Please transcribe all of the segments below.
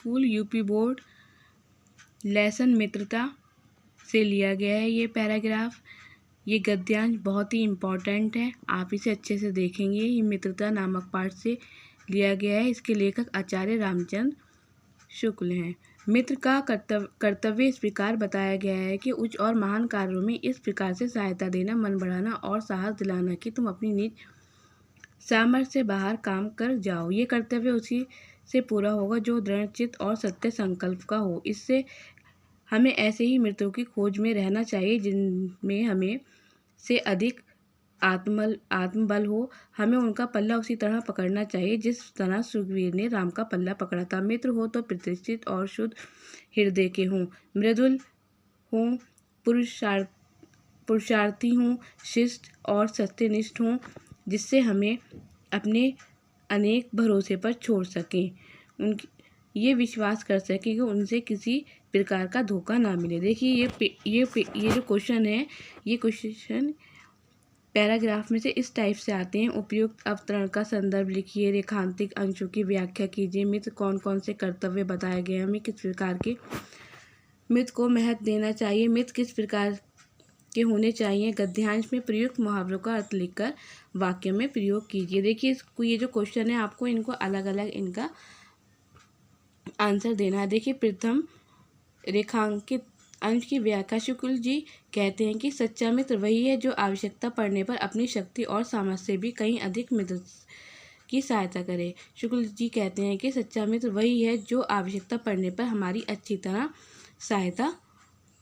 School UP board lesson मित्रता से लिया गया है ये पैराग्राफ। ये गद्यांश बहुत ही इम्पॉर्टेंट है, आप इसे अच्छे से देखेंगे। ये मित्रता नामक पाठ से लिया गया है। इसके लेखक आचार्य रामचंद्र शुक्ल हैं। मित्र का कर्तव्य इस प्रकार बताया गया है कि उच्च और महान कार्यों में इस प्रकार से सहायता देना, मन बढ़ाना और साहस दिलाना कि तुम अपनी निज सामर्थ्य से बाहर काम कर जाओ। ये कर्तव्य उसी से पूरा होगा जो दृढ़चित्त और सत्य संकल्प का हो। इससे हमें ऐसे ही मित्रों की खोज में रहना चाहिए जिनमें हमें से अधिक आत्मबल हो। हमें उनका पल्ला उसी तरह पकड़ना चाहिए जिस तरह सुग्रीव ने राम का पल्ला पकड़ा था। मित्र हो तो प्रतिष्ठित और शुद्ध हृदय के हों, मृदुल हों, पुरुषार्थी हों, शिष्ट और सत्यनिष्ठ हों, जिससे हमें अपने अनेक भरोसे पर छोड़ सकें, उनकी ये विश्वास कर सकें कि उनसे किसी प्रकार का धोखा ना मिले। देखिए ये जो क्वेश्चन है, ये क्वेश्चन पैराग्राफ में से इस टाइप से आते हैं। उपयुक्त अवतरण का संदर्भ लिखिए, रेखांकित अंशों की व्याख्या कीजिए, मित्र कौन कौन से कर्तव्य बताए गए, हमें किस प्रकार के मित्र को महत्व देना चाहिए, मित्र किस प्रकार के होने चाहिए। गद्यांश में प्रयुक्त मुहावरों का अर्थ लिखकर वाक्य में प्रयोग कीजिए। देखिए ये जो क्वेश्चन है, आपको इनको अलग अलग इनका आंसर देना है। देखिए प्रथम रेखांकित अंश की व्याख्या शुक्ल जी कहते हैं कि सच्चा मित्र वही है जो आवश्यकता पड़ने पर अपनी शक्ति और सामर्थ्य से भी कहीं अधिक मित्र की सहायता करे। शुक्ल जी कहते हैं कि सच्चा मित्र वही है जो आवश्यकता पड़ने पर हमारी अच्छी तरह सहायता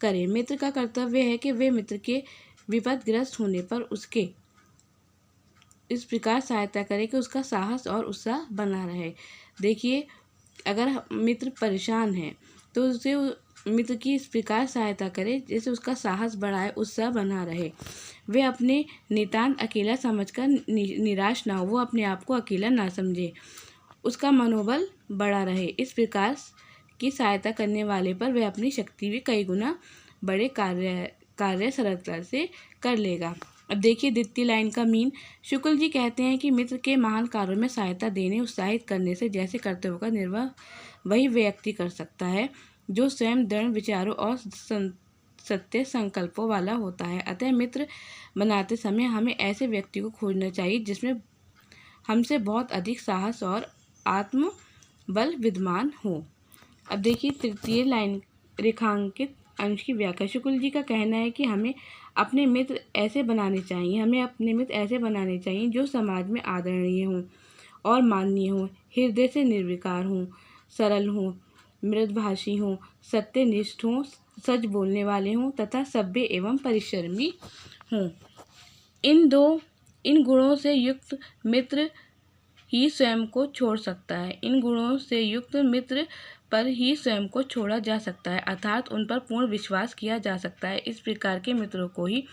करे। मित्र का कर्तव्य है कि वे मित्र के विपदग्रस्त होने पर उसके इस प्रकार सहायता करे कि उसका साहस और उत्साह बना रहे। देखिए अगर मित्र परेशान है तो उसे मित्र की इस प्रकार सहायता करे जैसे उसका साहस बढ़ाए, उत्साह बना रहे। वे अपने नितांत अकेला समझकर निराश ना हो, वो अपने आप को अकेला ना समझे, उसका मनोबल बढ़ा रहे। इस प्रकार की सहायता करने वाले पर वह अपनी शक्ति भी कई गुना बड़े कार्य सरलता से कर लेगा। अब देखिए द्वितीय लाइन का मीन। शुक्ल जी कहते हैं कि मित्र के महान कार्यों में सहायता देने, उत्साहित करने से जैसे कर्तव्यों का निर्वाह वही व्यक्ति कर सकता है जो स्वयं दृढ़ विचारों और सत्य संकल्पों वाला होता है। अतः मित्र बनाते समय हमें ऐसे व्यक्ति को खोजना चाहिए जिसमें हमसे बहुत अधिक साहस और आत्मबल विद्यमान हो। अब देखिए तृतीय लाइन रेखांकित अंश की व्याख्या। शुक्ल जी का कहना है कि हमें अपने मित्र ऐसे बनाने चाहिए जो समाज में आदरणीय हों और माननीय हों, हृदय से निर्विकार हों, सरल हों, मृदभाषी हों, सत्यनिष्ठ हों, सच बोलने वाले हों तथा सभ्य एवं परिश्रमी हों। इन गुणों से युक्त मित्र ही स्वयं को छोड़ सकता है। इन गुणों से युक्त मित्र पर ही स्वयं को छोड़ा जा सकता है, अर्थात उन पर पूर्ण विश्वास किया जा सकता है। इस प्रकार के मित्रों को ही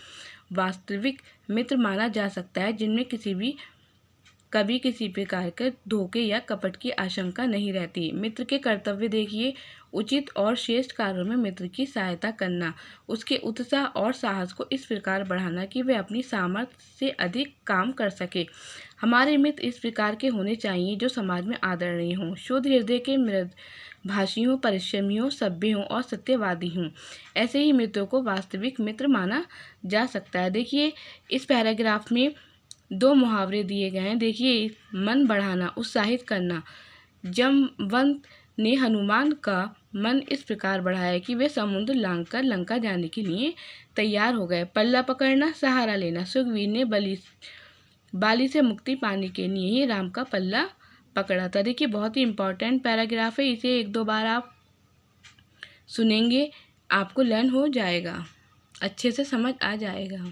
वास्तविक मित्र माना जा सकता है, जिनमें कभी किसी प्रकार के धोखे या कपट की आशंका नहीं रहती। मित्र के कर्तव्य देखिए, उचित और श्रेष्ठ कार्यों में मित्र की सहायता करना, उसके उत्साह और साहस को इस प्रकार बढ़ाना कि वे अपनी सामर्थ्य से अधिक काम कर सके। हमारे मित्र इस प्रकार के होने चाहिए जो समाज में आदरणीय हों, शुद्ध हृदय के, मृदभाषी हों, परिश्रमी हों, सभ्य हों और सत्यवादी हों। ऐसे ही मित्रों को वास्तविक मित्र माना जा सकता है। देखिए इस पैराग्राफ में 2 मुहावरे दिए गए हैं। देखिए मन बढ़ाना, उत्साहित करना। जमवंत ने हनुमान का मन इस प्रकार बढ़ाया कि वे समुद्र लांघकर लंका जाने के लिए तैयार हो गए। पल्ला पकड़ना, सहारा लेना। सुग्रीव ने बाली से मुक्ति पाने के लिए ही राम का पल्ला पकड़ा था। देखिए बहुत ही इम्पोर्टेंट पैराग्राफ है, इसे 1-2 बार आप सुनेंगे, आपको लर्न हो जाएगा, अच्छे से समझ आ जाएगा।